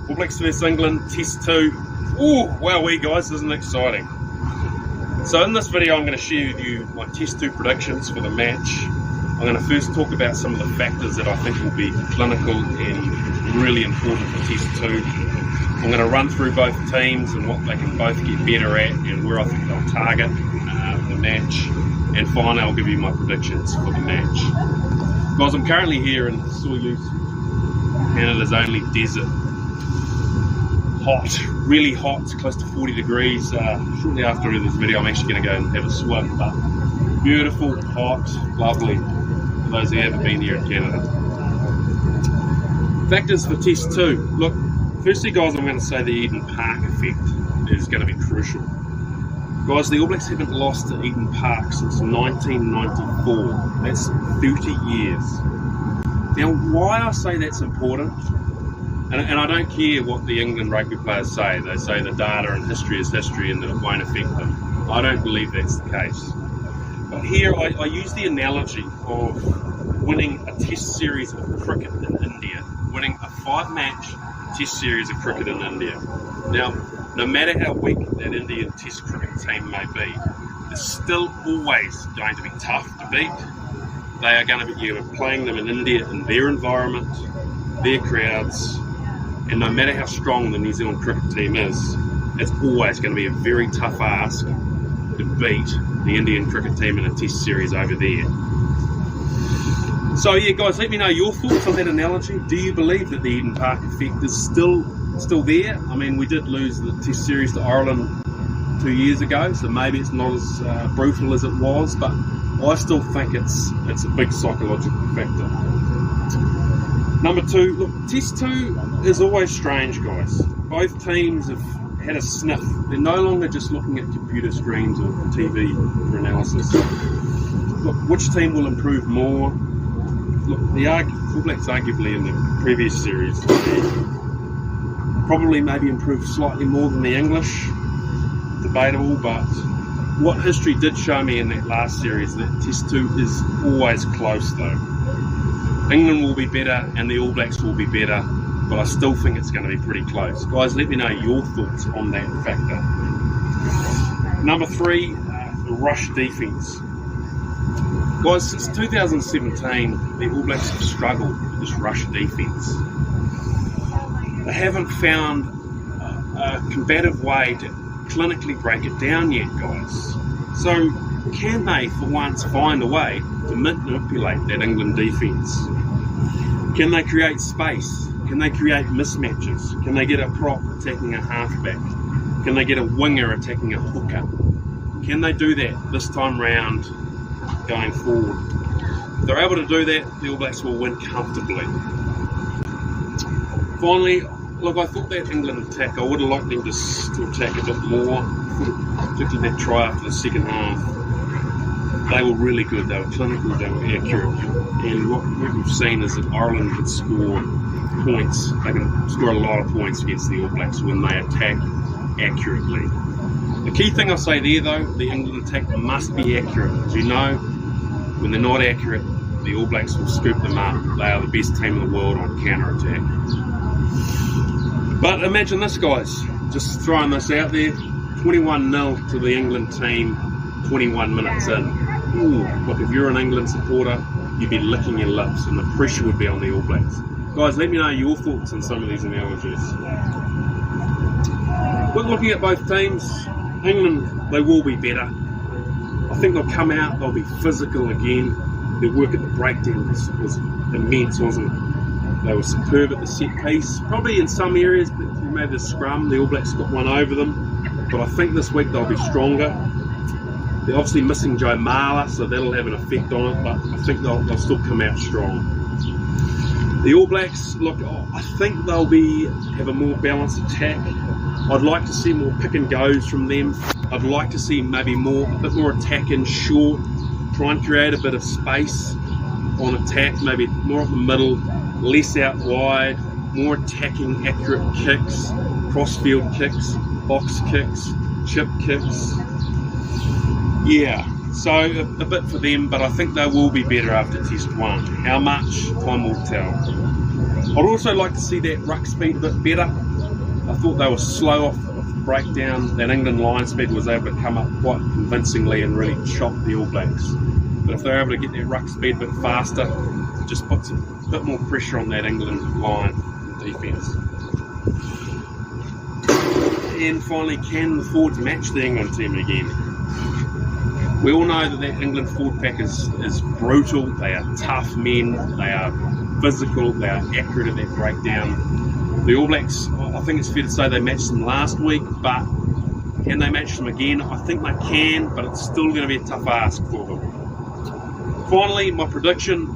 All Blacks vs England, Test 2. Ooh, wowee guys, isn't it exciting? So in this video I'm going to share with you my Test 2 predictions for the match. I'm going to first talk about some of the factors that I think will be clinical and really important for Test 2. I'm going to run through both teams and what they can both get better at and where I think they'll target the match. And finally I'll give you my predictions for the match. Guys, I'm currently here in Soyuz, Canada's only desert. Hot, really hot, it's close to 40 degrees. Shortly after this video I'm actually going to go and have a swim, but beautiful, hot, lovely for those who haven't been here in Canada. Factors for Test 2. Look, firstly guys, I'm going to say the Eden Park effect is going to be crucial. Guys, the All Blacks haven't lost to Eden Park since 1994. That's 30 years. Now, why I say that's important, and I don't care what the England rugby players say. They say the data and history is history and that it won't affect them. I don't believe that's the case. But here I use the analogy of winning a test series of cricket in India, winning a 5-match test series of cricket in India. Now, no matter how weak that Indian test cricket team may be, it's still always going to be tough to beat. They are going to be, you're playing them in India in their environment, their crowds, and no matter how strong the New Zealand cricket team is, it's always going to be a very tough ask to beat the Indian cricket team in a test series over there. So yeah guys, let me know your thoughts on that analogy. Do you believe that the Eden Park effect is still there? I mean, we did lose the test series to Ireland 2 years ago, so maybe it's not as brutal as it was, but I still think it's a big psychological factor. Number 2, look, Test 2 is always strange, guys. Both teams have had a sniff. They're no longer just looking at computer screens or TV for analysis. Look, which team will improve more? Look, the All Blacks arguably in the previous series probably maybe improved slightly more than the English. Debatable, but what history did show me in that last series, that Test 2 is always close though. England will be better and the All Blacks will be better, but I still think it's going to be pretty close. Guys, let me know your thoughts on that factor. Number 3, the rush defence. Guys, since 2017, the All Blacks have struggled with this rush defence. They haven't found a combative way to clinically break it down yet, guys. So, can they, for once, find a way to manipulate that England defence? Can they create space? Can they create mismatches? Can they get a prop attacking a halfback? Can they get a winger attacking a hooker? Can they do that this time round going forward? If they're able to do that, the All Blacks will win comfortably. Finally, look, I thought that England attack, I would have liked them to attack a bit more, particularly that try after the second half. They were really good, they were clinical, they were accurate, and what we've seen is that Ireland can score points. They can score a lot of points against the All Blacks when they attack accurately. The key thing I say there though, the England attack must be accurate. As you know, when they're not accurate, the All Blacks will scoop them up. They are the best team in the world on counter-attack. But imagine this guys, just throwing this out there, 21-0 to the England team, 21 minutes in. Ooh, look, if you're an England supporter, you'd be licking your lips and the pressure would be on the All Blacks. Guys, let me know your thoughts on some of these analogies. But looking at both teams, England, they will be better. I think they'll come out, they'll be physical again. Their work at the breakdown was immense, wasn't it? They were superb at the set piece. Probably in some areas, but you made the scrum, the All Blacks got one over them. But I think this week they'll be stronger. They're obviously missing Joe Marler, so that'll have an effect on it, but I think they'll still come out strong. The All Blacks, look, I think they'll have a more balanced attack. I'd like to see more pick and goes from them. I'd like to see maybe a bit more attack in short, try and create a bit of space on attack, maybe more up the middle, less out wide, more attacking accurate kicks, cross-field kicks, box kicks, chip kicks. Yeah, so a bit for them, but I think they will be better after Test 1. How much? Time will tell. I'd also like to see that ruck speed a bit better. thought they were slow off the breakdown. That England line speed was able to come up quite convincingly and really chop the All Blacks. But if they're able to get their ruck speed a bit faster, it just puts a bit more pressure on that England line defence. And finally, can the forwards match the England team again? We all know that England forward pack is brutal. They are tough men. They are physical. They are accurate at that breakdown. The All Blacks, I think it's fair to say they matched them last week, but can they match them again? I think they can, but it's still going to be a tough ask for them. Finally, my prediction,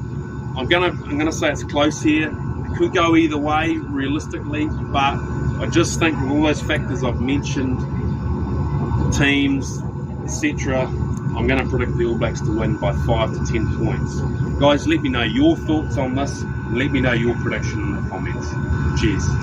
I'm gonna say it's close here. It could go either way, realistically, but I just think with all those factors I've mentioned, teams, etc., I'm going to predict the All Blacks to win by 5 to 10 points. Guys, let me know your thoughts on this, and let me know your prediction in the comments. Cheers.